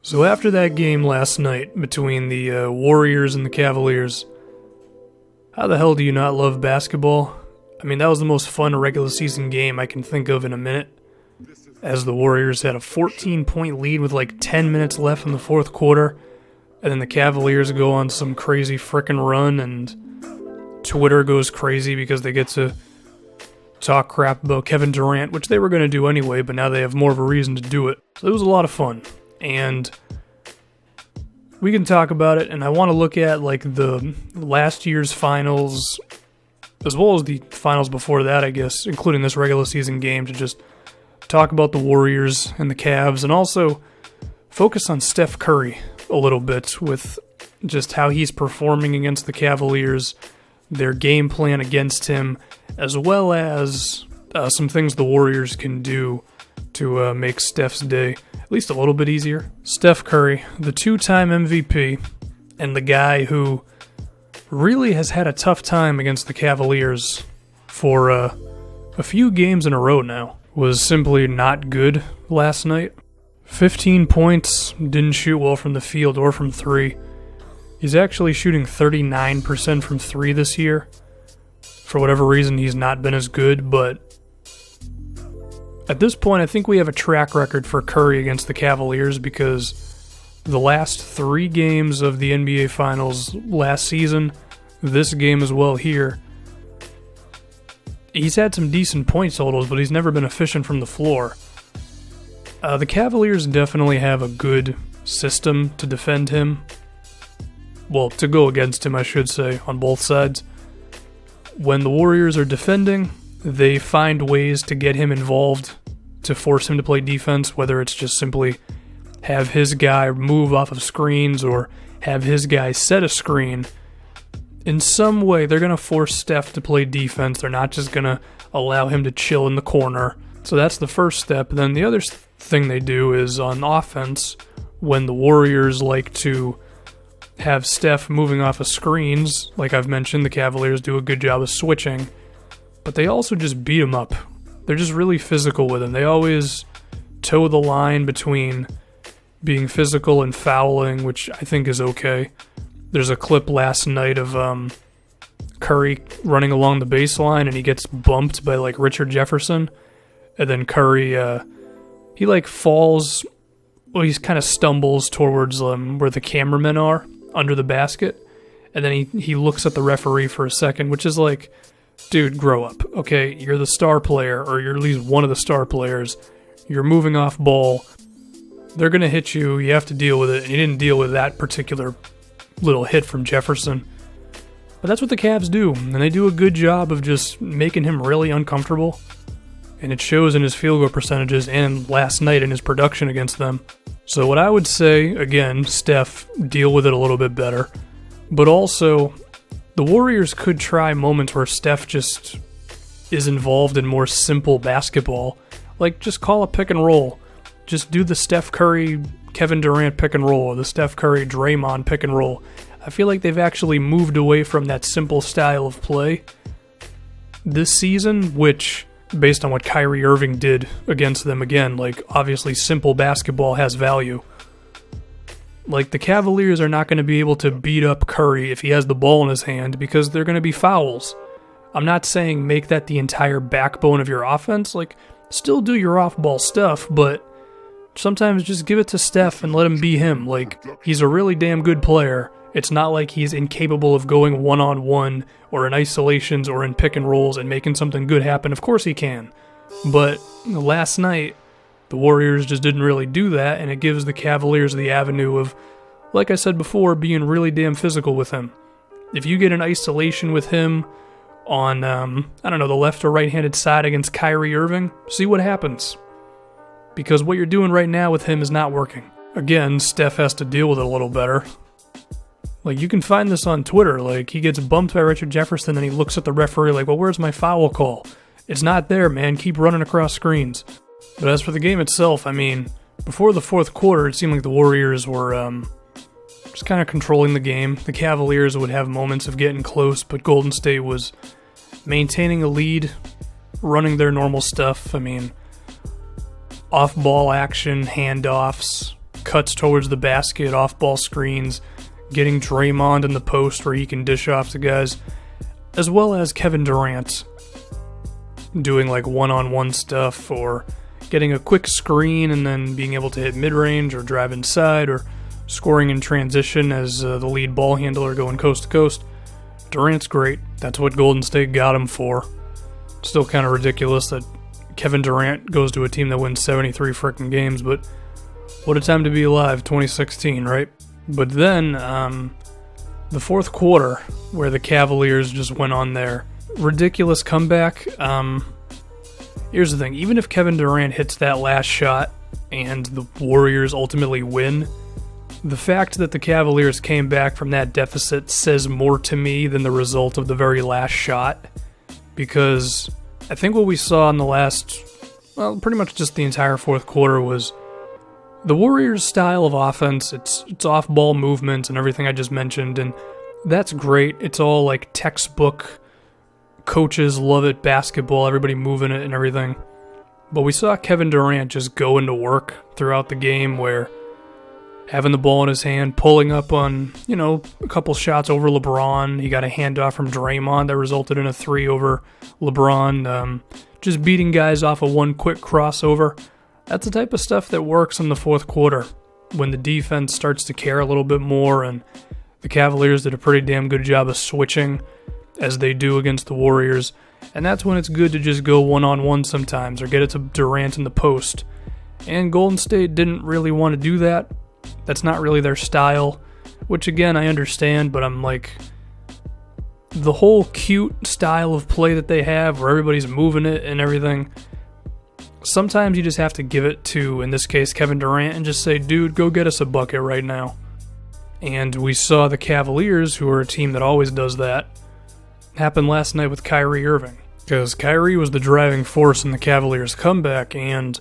So after that game last night between the Warriors and the Cavaliers, how the hell do you not love basketball? I mean, that was the most fun regular season game I can think of in a minute, as the Warriors had a 14-point lead with like 10 minutes left in the fourth quarter, and then the Cavaliers go on some crazy frickin' run, and Twitter goes crazy because they get to talk crap about Kevin Durant, which they were going to do anyway, but now they have more of a reason to do it. So it was a lot of fun. And we can talk about it, and I want to look at like the last year's finals, as well as the finals before that, I guess, including this regular season game, to just talk about the Warriors and the Cavs, and also focus on Steph Curry a little bit with just how he's performing against the Cavaliers, their game plan against him, as well as some things the Warriors can do to make Steph's day at least a little bit easier. Steph Curry, the two-time MVP, and the guy who really has had a tough time against the Cavaliers for a few games in a row now, was simply not good last night. 15 points, didn't shoot well from the field or from three. He's actually shooting 39% from three this year. For whatever reason, he's not been as good, but at this point, I think we have a track record for Curry against the Cavaliers because the last three games of the NBA Finals last season, this game as well here, he's had some decent point totals, but he's never been efficient from the floor. The Cavaliers definitely have a good system to defend him. Well, to go against him, I should say, on both sides. When the Warriors are defending, they find ways to get him involved, to force him to play defense, whether it's just simply have his guy move off of screens or have his guy set a screen. In some way, they're going to force Steph to play defense. They're not just going to allow him to chill in the corner. So that's the first step. And then the other thing they do is on offense, when the Warriors like to have Steph moving off of screens, like I've mentioned, the Cavaliers do a good job of switching, but they also just beat him up. They're just really physical with him. They always toe the line between being physical and fouling, which I think is okay. There's a clip last night of Curry running along the baseline, and he gets bumped by like Richard Jefferson, and then Curry, he like falls, well, he kind of stumbles towards where the cameramen are under the basket, and then he looks at the referee for a second, which is like, dude, grow up, okay? You're the star player, or you're at least one of the star players. You're moving off ball. They're going to hit you. You have to deal with it. And you didn't deal with that particular little hit from Jefferson. But that's what the Cavs do, and they do a good job of just making him really uncomfortable. And it shows in his field goal percentages and last night in his production against them. So what I would say, again, Steph, deal with it a little bit better. But also, the Warriors could try moments where Steph just is involved in more simple basketball. Like, just call a pick and roll. Just do the Steph Curry, Kevin Durant pick and roll, or the Steph Curry, Draymond pick and roll. I feel like they've actually moved away from that simple style of play this season, which, based on what Kyrie Irving did against them again, like, obviously simple basketball has value. Like, the Cavaliers are not going to be able to beat up Curry if he has the ball in his hand because they're going to be fouls. I'm not saying make that the entire backbone of your offense. Like, still do your off-ball stuff, but sometimes just give it to Steph and let him be him. Like, he's a really damn good player. It's not like he's incapable of going one-on-one or in isolations or in pick and rolls and making something good happen. Of course he can. But last night, the Warriors just didn't really do that, and it gives the Cavaliers the avenue of, like I said before, being really damn physical with him. If you get an isolation with him on, the left or right-handed side against Kyrie Irving, see what happens. Because what you're doing right now with him is not working. Again, Steph has to deal with it a little better. Like, you can find this on Twitter. Like, he gets bumped by Richard Jefferson, and he looks at the referee like, well, where's my foul call? It's not there, man. Keep running across screens. But as for the game itself, I mean, before the fourth quarter, it seemed like the Warriors were just kind of controlling the game. The Cavaliers would have moments of getting close, but Golden State was maintaining a lead, running their normal stuff. I mean, off-ball action, handoffs, cuts towards the basket, off-ball screens, getting Draymond in the post where he can dish off to guys, as well as Kevin Durant doing like one-on-one stuff or getting a quick screen and then being able to hit mid-range or drive inside or scoring in transition as the lead ball handler going coast to coast. Durant's great. That's what Golden State got him for. Still kind of ridiculous that Kevin Durant goes to a team that wins 73 frickin' games, but what a time to be alive, 2016, right? But then, the fourth quarter, where the Cavaliers just went on their ridiculous comeback. Here's the thing, even if Kevin Durant hits that last shot and the Warriors ultimately win, the fact that the Cavaliers came back from that deficit says more to me than the result of the very last shot, because I think what we saw in the last, well, pretty much just the entire fourth quarter was the Warriors' style of offense. It's off-ball movement and everything I just mentioned, and that's great. It's all like textbook. Coaches love it, basketball, everybody moving it and everything. But we saw Kevin Durant just go into work throughout the game where having the ball in his hand, pulling up on, a couple shots over LeBron. He got a handoff from Draymond that resulted in a 3 over LeBron. Just beating guys off of one quick crossover. That's the type of stuff that works in the fourth quarter when the defense starts to care a little bit more, and the Cavaliers did a pretty damn good job of switching as they do against the Warriors, and that's when it's good to just go one-on-one sometimes or get it to Durant in the post. And Golden State didn't really want to do that. That's not really their style, which again, I understand, but I'm like, the whole cute style of play that they have where everybody's moving it and everything, sometimes you just have to give it to, in this case, Kevin Durant and just say, dude, go get us a bucket right now. And we saw the Cavaliers, who are a team that always does that, happen last night with Kyrie Irving. Because Kyrie was the driving force in the Cavaliers' comeback, and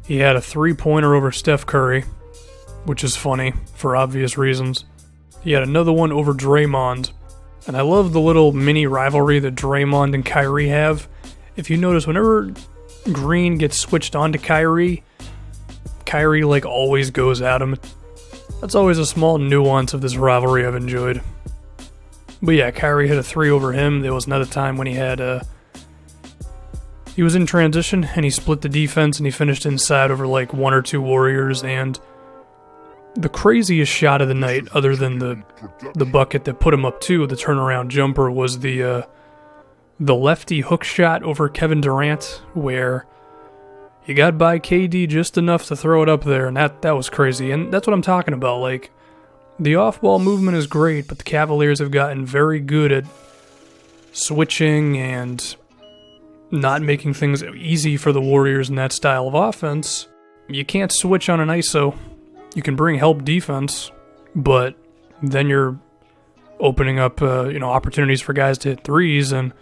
he had a 3-pointer over Steph Curry, which is funny, for obvious reasons. He had another one over Draymond, and I love the little mini rivalry that Draymond and Kyrie have. If you notice, whenever Green gets switched on to Kyrie like always goes at him. That's always a small nuance of this rivalry I've enjoyed. But yeah, Kyrie hit a 3 over him. There was another time when he was in transition and he split the defense and he finished inside over like 1 or 2 Warriors. And the craziest shot of the night, other than the bucket that put him up 2, the turnaround jumper, was the lefty hook shot over Kevin Durant, where he got by KD just enough to throw it up there, and that was crazy. And that's what I'm talking about. Like, the off-ball movement is great, but the Cavaliers have gotten very good at switching and not making things easy for the Warriors in that style of offense. You can't switch on an ISO. You can bring help defense, but then you're opening up opportunities for guys to hit threes, and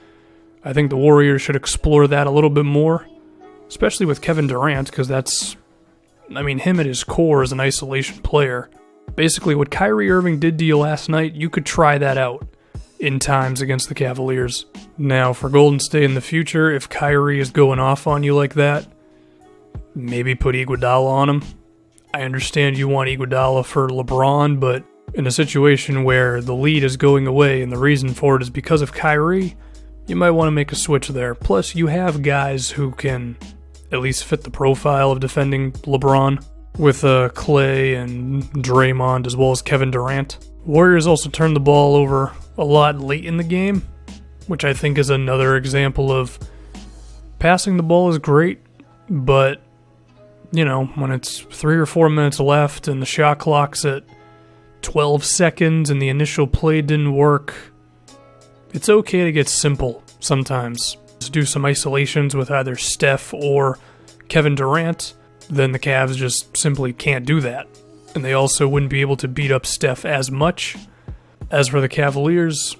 I think the Warriors should explore that a little bit more, especially with Kevin Durant, because him at his core is an isolation player. Basically, what Kyrie Irving did to you last night, you could try that out in times against the Cavaliers. Now, for Golden State in the future, if Kyrie is going off on you like that, maybe put Iguodala on him. I understand you want Iguodala for LeBron, but in a situation where the lead is going away and the reason for it is because of Kyrie, you might want to make a switch there. Plus, you have guys who can at least fit the profile of defending LeBron with Clay and Draymond, as well as Kevin Durant. Warriors also turned the ball over a lot late in the game, which I think is another example of passing the ball is great, but, when it's 3 or 4 minutes left and the shot clock's at 12 seconds and the initial play didn't work, it's okay to get simple sometimes. Just do some isolations with either Steph or Kevin Durant, then the Cavs just simply can't do that. And they also wouldn't be able to beat up Steph as much. As for the Cavaliers,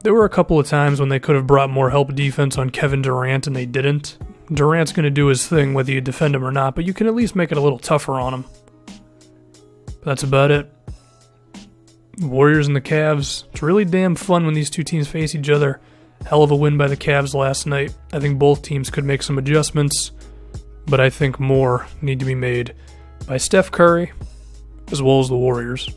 there were a couple of times when they could have brought more help defense on Kevin Durant and they didn't. Durant's going to do his thing whether you defend him or not, but you can at least make it a little tougher on him. But that's about it. Warriors and the Cavs. It's really damn fun when these two teams face each other. Hell of a win by the Cavs last night. I think both teams could make some adjustments, but I think more need to be made by Steph Curry, as well as the Warriors.